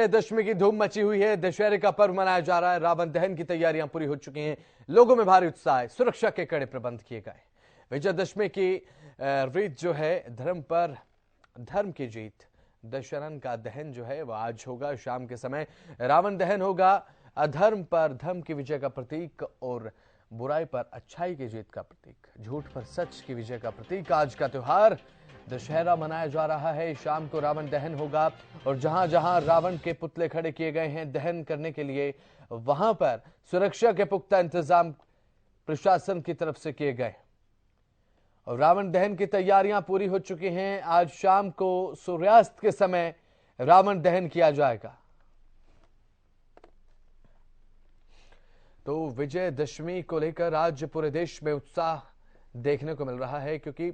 दशमी की धूम मची हुई है। दशहरे का पर्व मनाया जा रहा है। रावण दहन की तैयारियां पूरी हो चुकी हैं। लोगों में भारी उत्साह है। सुरक्षा के कड़े प्रबंध किए गए। विजयदशमी की रीत जो है धर्म पर धर्म की जीत। दशहरन का दहन जो है वह आज होगा। शाम के समय रावण दहन होगा। अधर्म पर धर्म की विजय का प्रतीक और बुराई पर अच्छाई की जीत का प्रतीक, झूठ पर सच की विजय का प्रतीक आज का त्योहार दशहरा मनाया जा रहा है। शाम को रावण दहन होगा और जहां जहां रावण के पुतले खड़े किए गए हैं दहन करने के लिए, वहां पर सुरक्षा के पुख्ता इंतजाम प्रशासन की तरफ से किए गए और रावण दहन की तैयारियां पूरी हो चुकी हैं। आज शाम को सूर्यास्त के समय रावण दहन किया जाएगा। तो विजयदशमी को लेकर आज पूरे देश में उत्साह देखने को मिल रहा है, क्योंकि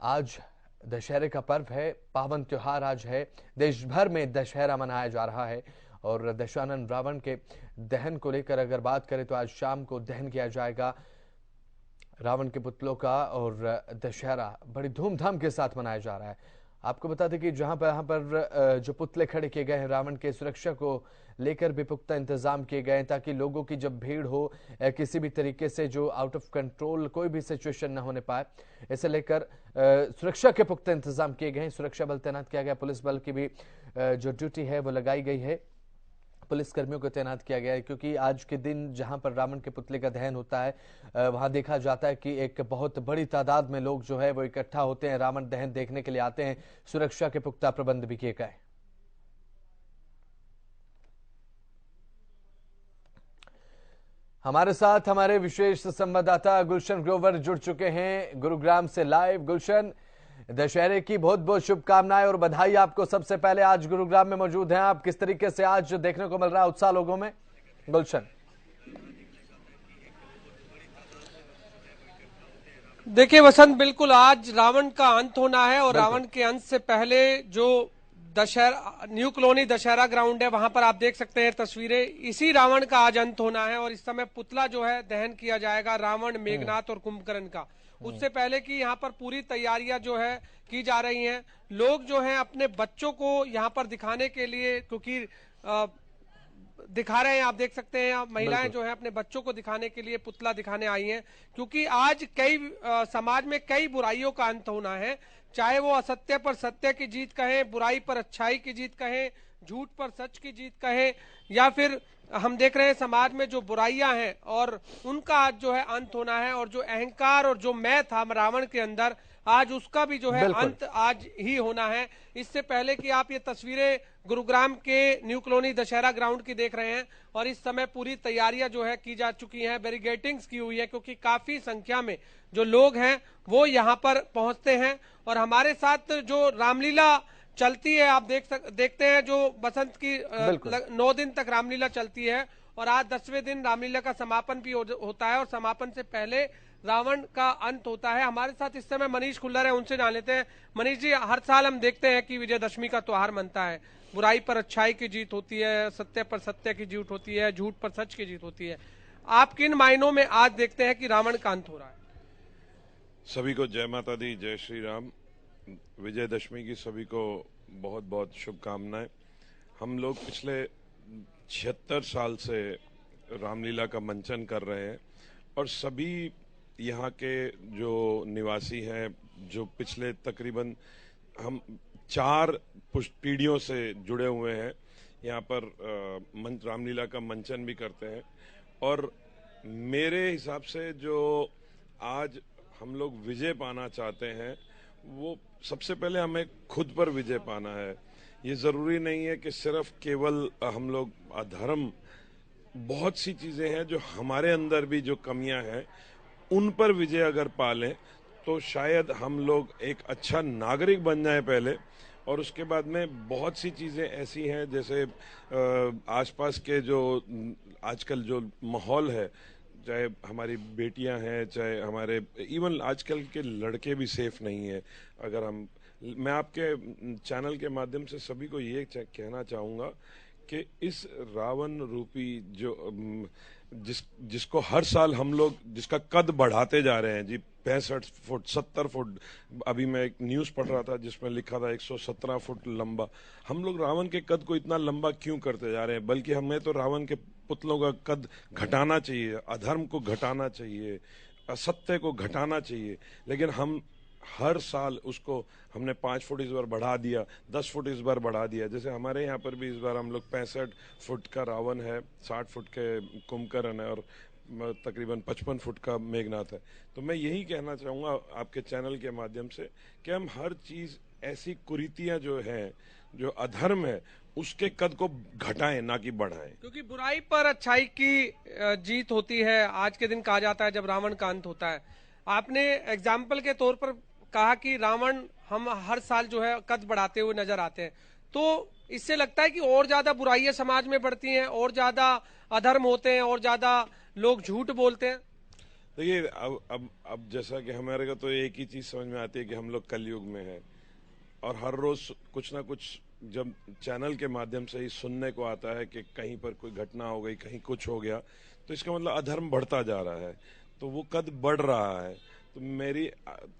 आज दशहरे का पर्व है, पावन त्योहार आज है। देश भर में दशहरा मनाया जा रहा है और दशानन रावण के दहन को लेकर अगर बात करें तो आज शाम को दहन किया जाएगा रावण के पुतलों का और दशहरा बड़ी धूमधाम के साथ मनाया जा रहा है। आपको बता दें कि जहां पर यहाँ पर जो पुतले खड़े किए गए हैं रावण के, सुरक्षा को लेकर भी पुख्ता इंतजाम किए गए हैं ताकि लोगों की जब भीड़ हो किसी भी तरीके से जो आउट ऑफ कंट्रोल कोई भी सिचुएशन न होने पाए, इसे लेकर सुरक्षा के पुख्ता इंतजाम किए गए हैं। सुरक्षा बल तैनात किया गया, पुलिस बल की भी जो ड्यूटी है वो लगाई गई है, पुलिस कर्मियों को तैनात किया गया है, क्योंकि आज के दिन जहां पर रावण के पुतले का दहन होता है वहां देखा जाता है कि एक बहुत बड़ी तादाद में लोग जो है वो इकट्ठा होते हैं, रावण दहन देखने के लिए आते हैं। सुरक्षा के पुख्ता प्रबंध भी किए गए। हमारे साथ हमारे विशेष संवाददाता गुलशन ग्रोवर जुड़ चुके हैं गुरुग्राम से लाइव। गुलशन, दशहरे की बहुत बहुत शुभकामनाएं और बधाई आपको। सबसे पहले आज गुरुग्राम में मौजूद हैं आप, किस तरीके से आज देखने को मिल रहा है उत्साह लोगों में? गुलशन, देखिए वसंत, बिल्कुल आज रावण का अंत होना है और रावण के अंत से पहले जो Dussehra new colony Dussehra ground है वहां पर आप देख सकते हैं तस्वीरें। इसी रावण का आज अंत होना है और इस समय पुतला जो है दहन किया जाएगा रावण, मेघनाथ और कुंभकर्ण का। उससे पहले की यहाँ पर पूरी तैयारियां जो है की जा रही हैं। लोग जो हैं अपने बच्चों को यहाँ पर दिखाने के लिए, क्योंकि दिखा रहे हैं, आप देख सकते हैं महिलाएं जो है अपने बच्चों को दिखाने के लिए पुतला दिखाने आई हैं, क्योंकि आज कई समाज में कई बुराइयों का अंत होना है। चाहे वो असत्य पर सत्य की जीत कहें, बुराई पर अच्छाई की जीत कहें, झूठ पर सच की जीत कहें, या फिर हम देख रहे हैं समाज में जो बुराइयां हैं और उनका आज जो है अंत होना है। और जो अहंकार और जो मैं था रावण के अंदर, आज उसका भी जो है अंत आज ही होना है। इससे पहले कि आप ये तस्वीरें गुरुग्राम के न्यू कॉलोनी दशहरा ग्राउंड की देख रहे हैं और इस समय पूरी तैयारियां जो है की जा चुकी हैं, बैरिकेडिंग्स की हुई है, क्योंकि काफी संख्या में जो लोग हैं वो यहाँ पर पहुंचते हैं। और हमारे साथ जो रामलीला चलती है, आप देखते हैं जो बसंत की 9 दिन तक रामलीला चलती है और आज 10वें दिन रामलीला का समापन भी होता है और समापन से पहले रावण का अंत होता है। हमारे साथ इस समय मनीष खुल्लर है, उनसे जान लेते हैं। मनीष जी, हर साल हम देखते हैं कि विजयदशमी का त्योहार मनता है, बुराई पर अच्छाई की जीत होती है, सत्य पर सत्य की जीत होती है, झूठ पर सच की जीत होती है। आप किन मायनों में आज देखते हैं कि रावण का अंत हो रहा है? सभी को जय माता दी, जय श्री राम। विजयदशमी की सभी को बहुत बहुत शुभकामनाएं। हम लोग पिछले 76 साल से रामलीला का मंचन कर रहे हैं और सभी यहाँ के जो निवासी हैं, जो पिछले तकरीबन हम 4 पीढ़ियों से जुड़े हुए हैं, यहाँ पर रामलीला का मंचन भी करते हैं। और मेरे हिसाब से जो आज हम लोग विजय पाना चाहते हैं, वो सबसे पहले हमें खुद पर विजय पाना है। ये जरूरी नहीं है कि सिर्फ केवल हम लोग अधर्म, बहुत सी चीजें हैं जो हमारे अंदर भी जो कमियां हैं उन पर विजय अगर पा लें तो शायद हम लोग एक अच्छा नागरिक बन जाए पहले, और उसके बाद में बहुत सी चीजें ऐसी हैं जैसे आसपास के जो आजकल जो माहौल है, चाहे हमारी बेटियां हैं, चाहे हमारे इवन आजकल के लड़के भी सेफ नहीं है। अगर मैं आपके चैनल के माध्यम से सभी को ये कहना चाहूँगा कि इस रावण रूपी जो जिसको हर साल हम लोग जिसका कद बढ़ाते जा रहे हैं जी, 65 फुट 70 फुट। अभी मैं एक न्यूज पढ़ रहा था जिसमें लिखा था 117 फुट लंबा। हम लोग रावण के कद को इतना लंबा क्यों करते जा रहे हैं? बल्कि हमें तो रावण के पुतलों का कद घटाना चाहिए, अधर्म को घटाना चाहिए, असत्य को घटाना चाहिए। लेकिन हम हर साल उसको हमने 5 फुट इस बार बढ़ा दिया, 10 फुट इस बार बढ़ा दिया। जैसे हमारे यहाँ पर भी इस बार हम लोग 65 फुट का रावण है, 60 फुट के कुंभकर्ण है और तकरीबन 55 फुट का मेघनाथ है। तो मैं यही कहना चाहूंगा आपके चैनल के माध्यम से कि हम हर चीज ऐसी कुरीतियां जो है, जो अधर्म है, उसके कद को घटाएं ना कि बढ़ाएं। क्योंकि बुराई पर अच्छाई की जीत होती है। आज के दिन कहा जाता है जब रावण का अंत होता है। आपने एग्जाम्पल के तौर पर कहा कि रावण हम हर साल जो है कद बढ़ाते हुए नजर आते हैं, तो इससे लगता है कि और ज्यादा बुराइयां समाज में बढ़ती हैं, और ज्यादा अधर्म होते हैं, और ज्यादा लोग झूठ बोलते हैं। देखिए अब जैसा कि हमारे को तो एक ही चीज समझ में आती है कि हम लोग कलयुग में हैं, और हर रोज कुछ ना कुछ जब चैनल के माध्यम से ही सुनने को आता है कि कहीं पर कोई घटना हो गई, कहीं कुछ हो गया, तो इसका मतलब अधर्म बढ़ता जा रहा है, तो वो कद बढ़ रहा है। तो मेरी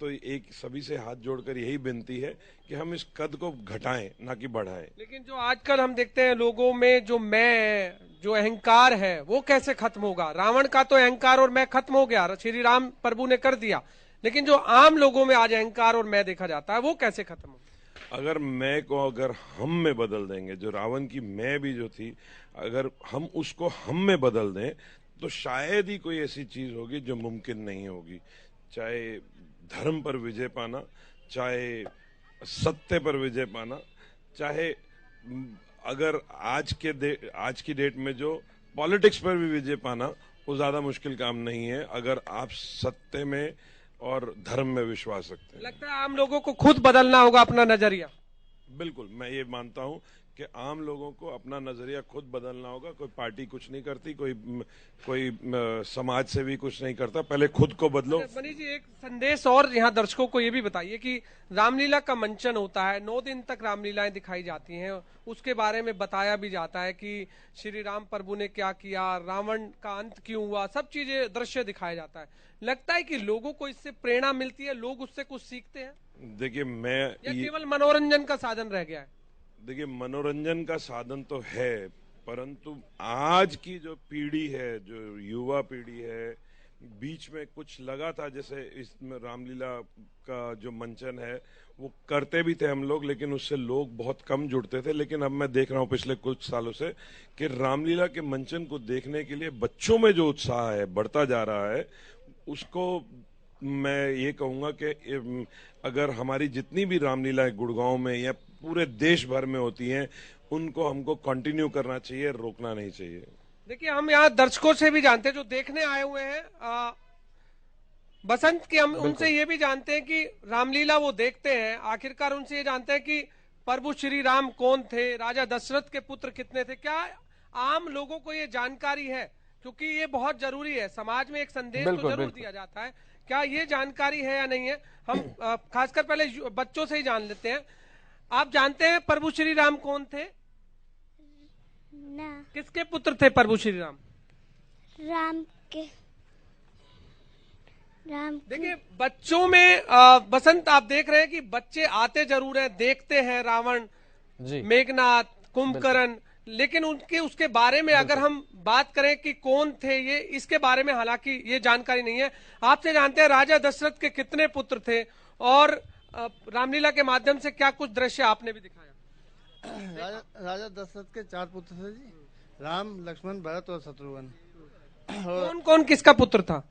तो एक सभी से हाथ जोड़कर यही विनती है कि हम इस कद को घटाएं ना कि बढ़ाएं। लेकिन जो आजकल हम देखते हैं लोगों में जो मैं, जो अहंकार है, वो कैसे खत्म होगा? रावण का तो अहंकार और मैं खत्म हो गया, श्री राम प्रभु ने कर दिया, लेकिन जो आम लोगों में आज अहंकार और मैं देखा जाता है वो कैसे खत्म होगा? अगर मैं को अगर हम में बदल देंगे, जो रावण की मैं भी जो थी, अगर हम उसको हम में बदल दें, तो शायद ही कोई ऐसी चीज होगी जो मुमकिन नहीं होगी। चाहे धर्म पर विजय पाना, चाहे सत्य पर विजय पाना, चाहे अगर आज की डेट में जो पॉलिटिक्स पर भी विजय पाना, वो ज्यादा मुश्किल काम नहीं है अगर आप सत्य में और धर्म में विश्वास रखते हैं। लगता है आम लोगों को खुद बदलना होगा अपना नजरिया। बिल्कुल, मैं ये मानता हूं कि आम लोगों को अपना नजरिया खुद बदलना होगा। कोई पार्टी कुछ नहीं करती, कोई समाज से भी कुछ नहीं करता, पहले खुद को बदलो। मनीष जी, एक संदेश और यहाँ दर्शकों को ये भी बताइए कि रामलीला का मंचन होता है, 9 दिन तक रामलीलाएं दिखाई जाती हैं, उसके बारे में बताया भी जाता है कि श्री राम प्रभु ने क्या किया, रावण का अंत क्यों हुआ, सब चीजें दृश्य दिखाया जाता है। लगता है कि लोगों को इससे प्रेरणा मिलती है, लोग उससे कुछ सीखते हैं? देखिए, या केवल मनोरंजन का साधन रह गया है? देखिए, मनोरंजन का साधन तो है, परंतु आज की जो पीढ़ी है, जो युवा पीढ़ी है, बीच में कुछ लगा था जैसे इसमें रामलीला का जो मंचन है वो करते भी थे हम लोग, लेकिन उससे लोग बहुत कम जुड़ते थे। लेकिन अब मैं देख रहा हूँ पिछले कुछ सालों से कि रामलीला के मंचन को देखने के लिए बच्चों में जो उत्साह है बढ़ता जा रहा है। उसको मैं ये कहूंगा कि अगर हमारी जितनी भी रामलीलाएं गुड़गांव में या पूरे देश भर में होती हैं, उनको हमको कंटिन्यू करना चाहिए, रोकना नहीं चाहिए। देखिए, हम यहाँ दर्शकों से भी जानते हैं जो देखने आए हुए हैं, बसंत की, हम उनसे ये भी जानते हैं कि रामलीला वो देखते हैं, आखिरकार उनसे ये जानते हैं कि प्रभु श्री राम कौन थे, राजा दशरथ के पुत्र कितने थे। क्या आम लोगों को ये जानकारी है? क्योंकि ये बहुत जरूरी है, समाज में एक संदेश तो जरूर दिया जाता है। क्या ये जानकारी है या नहीं है? हम खासकर पहले बच्चों से ही जान लेते हैं। आप जानते हैं प्रभु श्री राम कौन थे? ना। किसके पुत्र थे प्रभु श्री राम? राम के। देखिए, बच्चों में बसंत, आप देख रहे हैं कि बच्चे आते जरूर हैं, देखते हैं रावण, मेघनाथ, कुंभकर्ण, लेकिन उनके उसके बारे में अगर हम बात करें कि कौन थे ये, इसके बारे में हालांकि ये जानकारी नहीं है। आपसे जानते हैं राजा दशरथ के कितने पुत्र थे, और रामलीला के माध्यम से क्या कुछ दृश्य आपने भी दिखाया? राजा दशरथ के 4 पुत्र थे जी, राम, लक्ष्मण, भरत और शत्रुघ्न। कौन कौन किसका पुत्र था?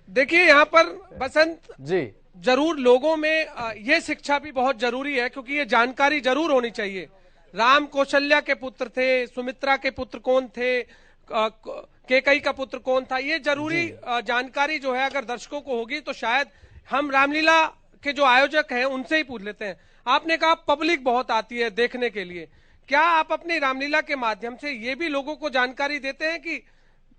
देखिए, यहाँ पर बसंत जी जरूर लोगों में ये शिक्षा भी बहुत जरूरी है, क्योंकि ये जानकारी जरूर होनी चाहिए। राम कौशल्या के पुत्र थे, सुमित्रा के पुत्र कौन थे, कैकेयी का पुत्र कौन था, ये जरूरी जानकारी जो है अगर दर्शकों को होगी तो शायद हम रामलीला के जो आयोजक हैं उनसे ही पूछ लेते हैं। आपने कहा पब्लिक बहुत आती है देखने के लिए, क्या आप अपनी रामलीला के माध्यम से ये भी लोगों को जानकारी देते हैं कि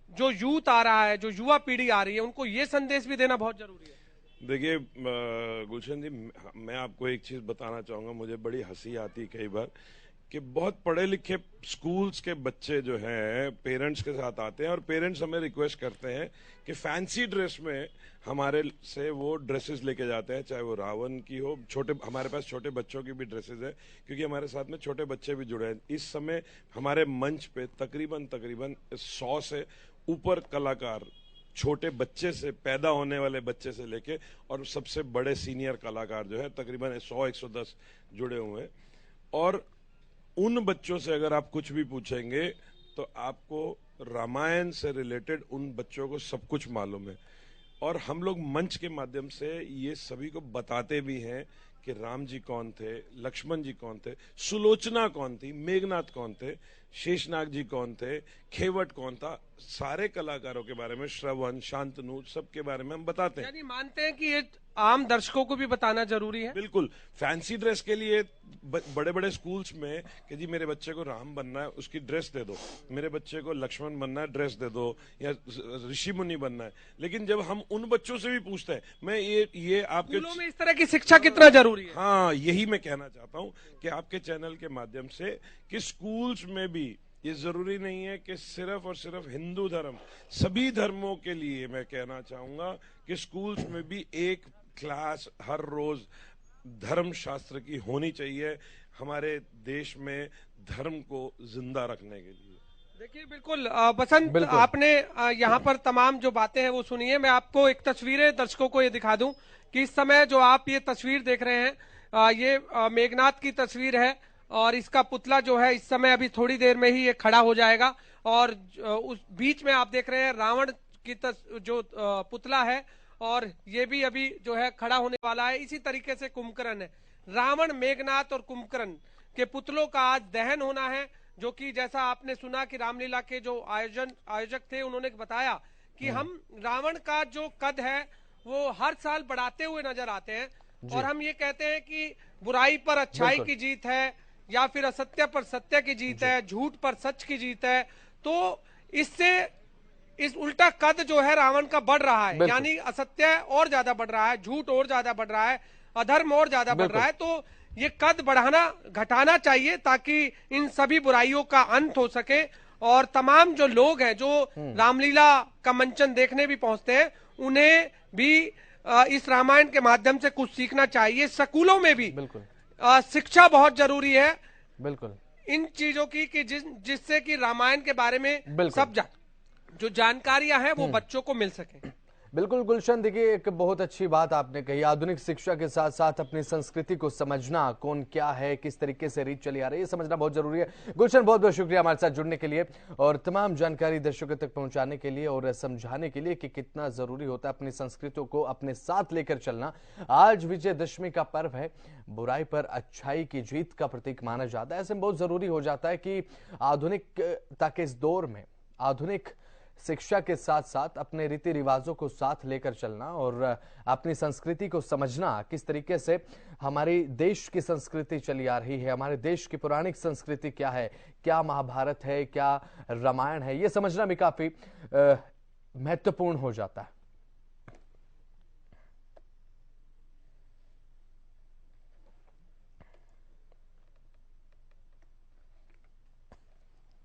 जो यूथ आ रहा है, जो युवा पीढ़ी आ रही है, उनको ये संदेश भी देना बहुत जरूरी है? देखिए गुलशन जी, मैं आपको एक चीज बताना चाहूंगा, मुझे बड़ी हंसी आती कई बार कि बहुत पढ़े लिखे स्कूल्स के बच्चे जो हैं पेरेंट्स के साथ आते हैं और पेरेंट्स हमें रिक्वेस्ट करते हैं कि फैंसी ड्रेस में हमारे से वो ड्रेसेस लेके जाते हैं, चाहे वो रावण की हो, छोटे हमारे पास छोटे बच्चों की भी ड्रेसेस है क्योंकि हमारे साथ में छोटे बच्चे भी जुड़े हैं। इस समय हमारे मंच पे तकरीबन 100 से ऊपर कलाकार, छोटे बच्चे से, पैदा होने वाले बच्चे से लेके और सबसे बड़े सीनियर कलाकार जो है तकरीबन 100-110 जुड़े हुए हैं। और उन बच्चों से अगर आप कुछ भी पूछेंगे तो आपको रामायण से रिलेटेड उन बच्चों को सब कुछ मालूम है। और हम लोग मंच के माध्यम से ये सभी को बताते भी हैं कि राम जी कौन थे, लक्ष्मण जी कौन थे, सुलोचना कौन थी, मेघनाथ कौन थे, शेषनाग जी कौन थे, खेवट कौन था, सारे कलाकारों के बारे में, श्रवण, शांतनु, सबके बारे में हम बताते हैं। यानी मानते हैं कि ये आम दर्शकों को भी बताना जरूरी है। बिल्कुल। फैंसी ड्रेस के लिए बड़े बड़े स्कूल्स में कि जी मेरे बच्चे को राम बनना है, उसकी ड्रेस दे दो, मेरे बच्चे को लक्ष्मण बनना है, ड्रेस दे दो, या ऋषि मुनि बनना है। लेकिन जब हम उन बच्चों से भी पूछते हैं, मैं ये आपके स्कूलों में इस तरह की शिक्षा कितना जरूरी है? हाँ, यही मैं कहना चाहता हूँ कि आपके चैनल के माध्यम से कि स्कूल्स में भी ये जरूरी नहीं है कि सिर्फ और सिर्फ हिंदू धर्म, सभी धर्मों के लिए मैं कहना चाहूंगा कि स्कूल्स में भी एक क्लास हर रोज धर्म शास्त्र की होनी चाहिए हमारे देश में धर्म को जिंदा रखने के लिए। देखिए बिल्कुल बसंत, आपने यहाँ पर तमाम जो बातें हैं वो सुनी है। मैं आपको एक तस्वीरें दर्शकों को ये दिखा दूं कि इस समय जो आप ये तस्वीर देख रहे हैं ये मेघनाथ की तस्वीर है और इसका पुतला जो है इस समय अभी थोड़ी देर में ही ये खड़ा हो जाएगा और उस बीच में आप देख रहे हैं रावण की जो पुतला है और ये भी अभी जो है खड़ा होने वाला है। इसी तरीके से कुंभकर्ण है। रावण, मेघनाथ और कुंभकर्ण के पुतलों का आज दहन होना है, जो कि जैसा आपने सुना कि रामलीला के जो आयोजक थे उन्होंने बताया कि हम रावण का जो कद है वो हर साल बढ़ाते हुए नजर आते हैं और हम ये कहते हैं कि बुराई पर अच्छाई की जीत है या फिर असत्य पर सत्य की जीत है, झूठ पर सच की जीत है। तो इससे इस उल्टा कद जो है रावण का बढ़ रहा है, यानी असत्य और ज्यादा बढ़ रहा है, झूठ और ज्यादा बढ़ रहा है, अधर्म और ज्यादा बढ़ रहा है। तो ये कद बढ़ाना घटाना चाहिए ताकि इन सभी बुराइयों का अंत हो सके और तमाम जो लोग हैं जो रामलीला का मंचन देखने भी पहुंचते हैं उन्हें भी इस रामायण के माध्यम से कुछ सीखना चाहिए। स्कूलों में भी शिक्षा बहुत जरूरी है बिल्कुल इन चीजों की कि जिससे कि रामायण के बारे में सब जो जानकारियां हैं वो बच्चों को मिल सके। बिल्कुल गुलशन, देखिए एक बहुत अच्छी बात आपने कही। आधुनिक शिक्षा के साथ साथ अपनी संस्कृति को समझना, कौन क्या है, किस तरीके से रीत चली आ रही है, ये समझना बहुत जरूरी है। गुलशन, बहुत बहुत शुक्रिया हमारे साथ जुड़ने के लिए और तमाम जानकारी दर्शकों तक पहुंचाने के लिए और समझाने के लिए कि कितना जरूरी होता है अपनी संस्कृतियों को अपने साथ लेकर चलना। आज विजयदशमी का पर्व है, बुराई पर अच्छाई की जीत का प्रतीक माना जाता है। ऐसे में बहुत जरूरी हो जाता है कि आधुनिकता के इस दौर में आधुनिक शिक्षा के साथ साथ अपने रीति रिवाजों को साथ लेकर चलना और अपनी संस्कृति को समझना, किस तरीके से हमारी देश की संस्कृति चली आ रही है, हमारे देश की पौराणिक संस्कृति क्या है, क्या महाभारत है, क्या रामायण है, ये समझना भी काफी महत्वपूर्ण हो जाता है।